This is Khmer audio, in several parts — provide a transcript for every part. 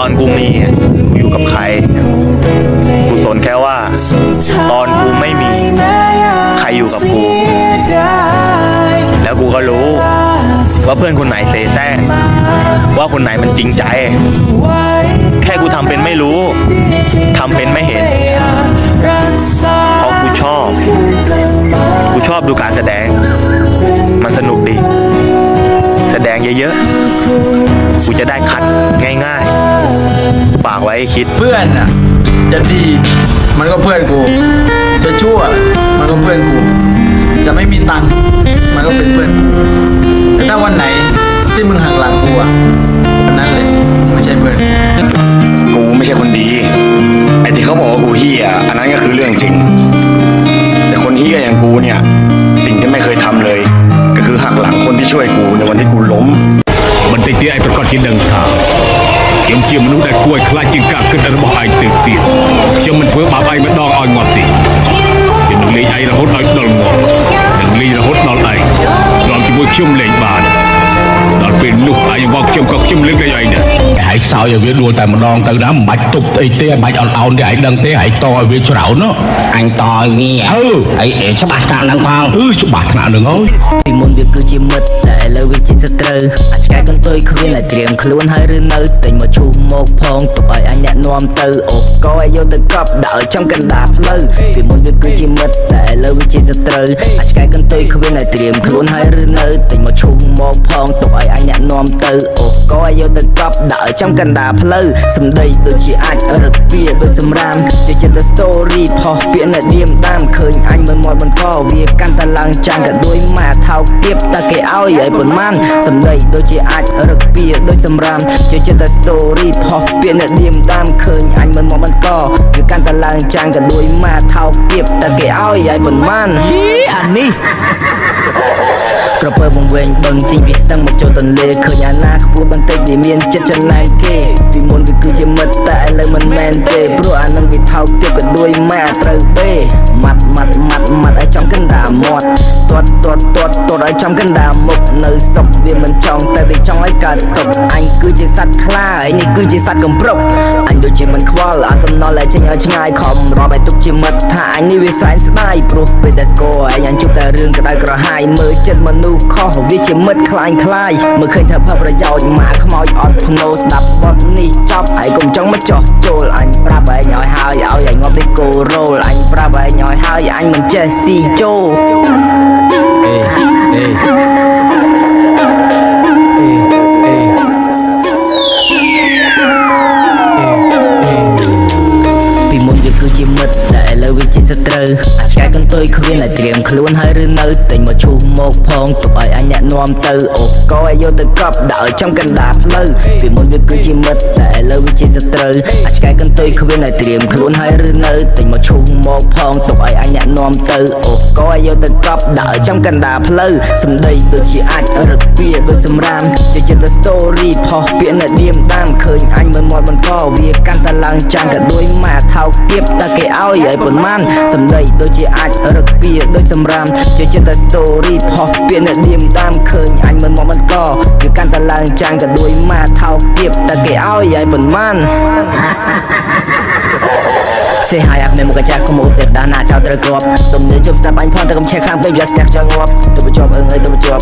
อนกูมีกูอยู่กับใครกูสนแค่ว่าตอนกูไม่มีใครอยู่กับกูแล้วกูก็รู้ว่าเพื่อนคนไหนเสแสร้งว่าคนไหนมันจริงใจแค่กูทำเป็นไม่รู้ทำเป็นไม่เห็นเพราะกูชอบดูการแสดงมันสนุกดีแสดงเยอะๆกูจะได้คัดง่ายๆฝากไว้คิดเพื่อนอ่ะจะดีมันก็เพื่อนกูจะชั่วมันก็เพื่อนกูจะไม่มีตังค์มันก็เป็นเพื่อนกูแต่ถ้าวันไหนที่มึงหักหลังกูอ่ะวันนั้นเลยไม่ใช่เพื่อนกูไม่ใช่คนดีไอ้ที่เขาบอกว่ากูเฮียอันนั้นก็คือเรื่องจริงแต่คนเฮียอย่างกูเนี่ยสิ่งที่ไม่เคยทำเลยก็คือหักหลังคนที่ช่วยกูในวันที่กูล้มมันติดที่ไอ้ประกอบที่ดังข่าวជាមនុស្សដែលគួរឲ្យខ្លាចជាងការគិតរបស់ឯងទៅទៀតខ្ញុំមិនធ្វើបាបឯងម្ដងឲ្យងាប់ទេខ្ញុំនឹងលេងឯងរហូតឲ្យដល់ងាប់នឹងលេងរហូតដល់ឯងព្រមជាមួយខ្ញុំលេងបានដល់ពេលនោះឯងមកខ្ញុំក៏ខ្ញុំលេងឲ្យឯងដែរហើយសោយឲ្យវាដួលតែម្ដងទៅណាមិនបាច់ទប់អីទេមិនបាច់អត់អោនទេឯងដឹងទេហើយតឲ្យវាច្រើនណាអញតឲ្យងាហើយច្បាស់ថ្នាក់ហ្នឹងផងច្បាស់ថ្នាក់ហ្នឹងអើយពីមុនវាគឺជាមិត្តតែឥឡូវវាជាសត្រូវអាចឆ្កែកន្ទុយគ្មានតែត្រៀមខ្លួនហើយឬនៅតែមកឈូសមកផងទុកឲ្យអញអ្នកនាំទៅអូក៏ឲ្យយកទៅកប់ដាក់ឲ្យចំកណ្ដាលផ្លូវពីមុនវាគឺជាមិត្តតែឥឡូវវាជាសត្រូវអាចឆ្កែកន្ទុយគ្មានតែត្រៀមខ្លួនហើយឬនៅតែមកឈូសមកផងទុកឲ្យអញអ្នកនាំទៅអូក៏ឲ្យយកទៅកប់ដាក់ឲ្យចំកណ្ដាលផ្លូវសំដីដូចជាអាចរឹកពីដូចសម្រាមជាចិត្ត story ផុសពាក្យអ្នកឌៀមតាមឃើញអញមិនមកបន្តវាកាន់តែឡើងចាំងក៏ដូចម៉ាថោកទៀតតែគេឲ្យប៉ុន្មានសំដីដូចជាអាចរឹកពីដូចសម្រាមជាចិត្ត story ផុសពាក្យអ្នកឌៀមតាមឃើញអញមិនមកបន្តវាកាន់តែឡើងចាំងក៏ដូចម៉ាថោកទៀតតែគេឲ្យប៉ុន្មានអានេះក្រពើវងវែងបឹងជីពីស្ទឹងមកចូលទន្លេឃើញអាណាខ្ពស់បន្តិចវាមានចិត្តចំណែកគេពីមុនវាគឺជាមិត្តតែឥឡូវមិនមែនទេព្រោះអានឹងវាថោកទៀតក៏ដូចម៉ាត្រូវទេម៉ាត់ឲ្យចំកណ្ដាលមាត់ទាត់ឲ្យចំកណ្ដាលមុខនៅសុកវាមិនចង់តែវាចង់ឲ្យកើតទុកអញគឺជាសត្វខ្លាឯនេះគឺជាសត្វកំប្រុកអញដូចជាមិនខ្វល់អាសំណល់តែចេញឲ្យឆ្ងាយខំរាប់ឲ្យទុកជាមិត្តថាអញនេះវាសែនស្ដាយព្រោះពេលតែស្គាល់អញជួបតែរឿងក្តៅក្រហាយមើលចិត្តមនុស្សខុសវាជាមិត្តខ្លាយមើលឃើញថាផលប្រយោជន៍ម៉ាខ្មោចអត់ភ្នោស្ដាប់បទនេះចប់ហើយកុំចង់មកចោះចូលអញប្រាប់ឯងឲ្យហើយឲ្យឯងងាប់នេះគោរ៉ូលអញប្រាប់ឯងឲ្យហើយអញមិនចេះស៊ីចូលពីមុនវាគឺជាមិត្តតែឥឡូវវាជាសត្រូវអាចឆ្កែកន្ទុយគ្មានតែត្រៀមខ្លួនហើយឬនៅតែមកឈូសមកផងទុកឲ្យអញអ្នកនាំទៅអូក៏ឲ្យយកទៅកប់ដាក់ឲ្យចំកណ្ដាលផ្លូវពីមុនវាគឺជាមិត្តតែឥឡូវវាជាសត្រូវអាចឆ្កែកន្ទុយគ្មានតែត្រៀមខ្លួនហើយឬនៅតែមកឈូសមកផងទុកឲ្យអញអ្នកនាំទៅអូក៏ឲ្យយកទៅកប់ដាក់ឲ្យចំកណ្ដាលផ្លូវសំដីដូចជាអាចរឹកពីដូចសម្រាមជាចិត្ត story ផុសពាក្យអ្នកឌៀមតាមឃើញអញមិនមកបន្តវាកាន់តែឡើងចាំងក៏ដូចម៉ាថោកទៀតតែគេឲ្យប៉ុន្មានសំដីដូចជាអាចរឹកពីដូចសម្រាមជាចិត្ត story ផុសពាក្យអ្នកឌៀមតាមឃើញអញមិនមកបន្តវាកាន់តែឡើងចាំងក៏ដូចម៉ាថោកទៀតតែគេឲ្យប៉ុន្មានសេះហើយអាប់មេមកកាចាកុំឧបទេដាណាចោលត្រូវគ្រាប់ទំនើជប់ស្ដាប់អញផងតែកុំឆេះខ្លាំងពេកវាស្ទះចង់ងាប់ទៅបញ្ចប់អើងអើយទៅបញ្ចប់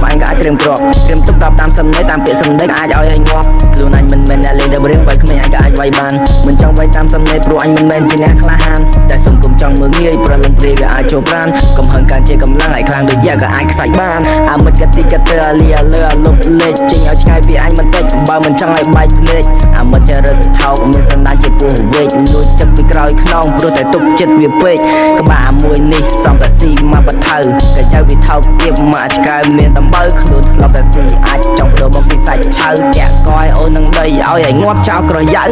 អញក៏អាចត្រៀមគ្រាប់ត្រៀមទុកប្រាប់តាមសំណេរតាមពាក្យសម្ដីអាចឲ្យងាប់ខ្លួនអញមិនមែនអ្នកលេងតែរៀងវាយក្មេងអញក៏អាចវាយបានមិនចង់វាយតាមសំណេរព្រោះអញមិនមែនជាអ្នកក្លាហានតែសុំកុំចង់មើលងាយប្រលឹងព្រាយវាអាចចូលប្រានកុំហឹងកាន់ជាកម្លាំងឲ្យខ្លាំងដូចយ៉ាក៏អាចខ្សាច់បានអាមិតកាទីកាទើអាលីអាលើអាលុបលេខចេញឲ្យឆ្ងាយពីអញបន្តិចបើមិនចង់ឲ្យបែកភ្នែកអាមិតចរិតថោកមានសន្តានជាពោះវែកលួចចិត្តពីក្រោយខ្នងព្រោះតែទុកចិត្តវាពេកក្បាលមួយនេះសំតែស៊ីមកបថៅកញ្ចៅវាថោកទៀបមកឆ្កែមានដំបៅខ្លួនធ្លាប់តែស៊ីអាចចង់បដូរមកស៊ីសាច់ឆៅតាក់កយអូននឹងដីឲ្យងាប់ចោលក្រយៅ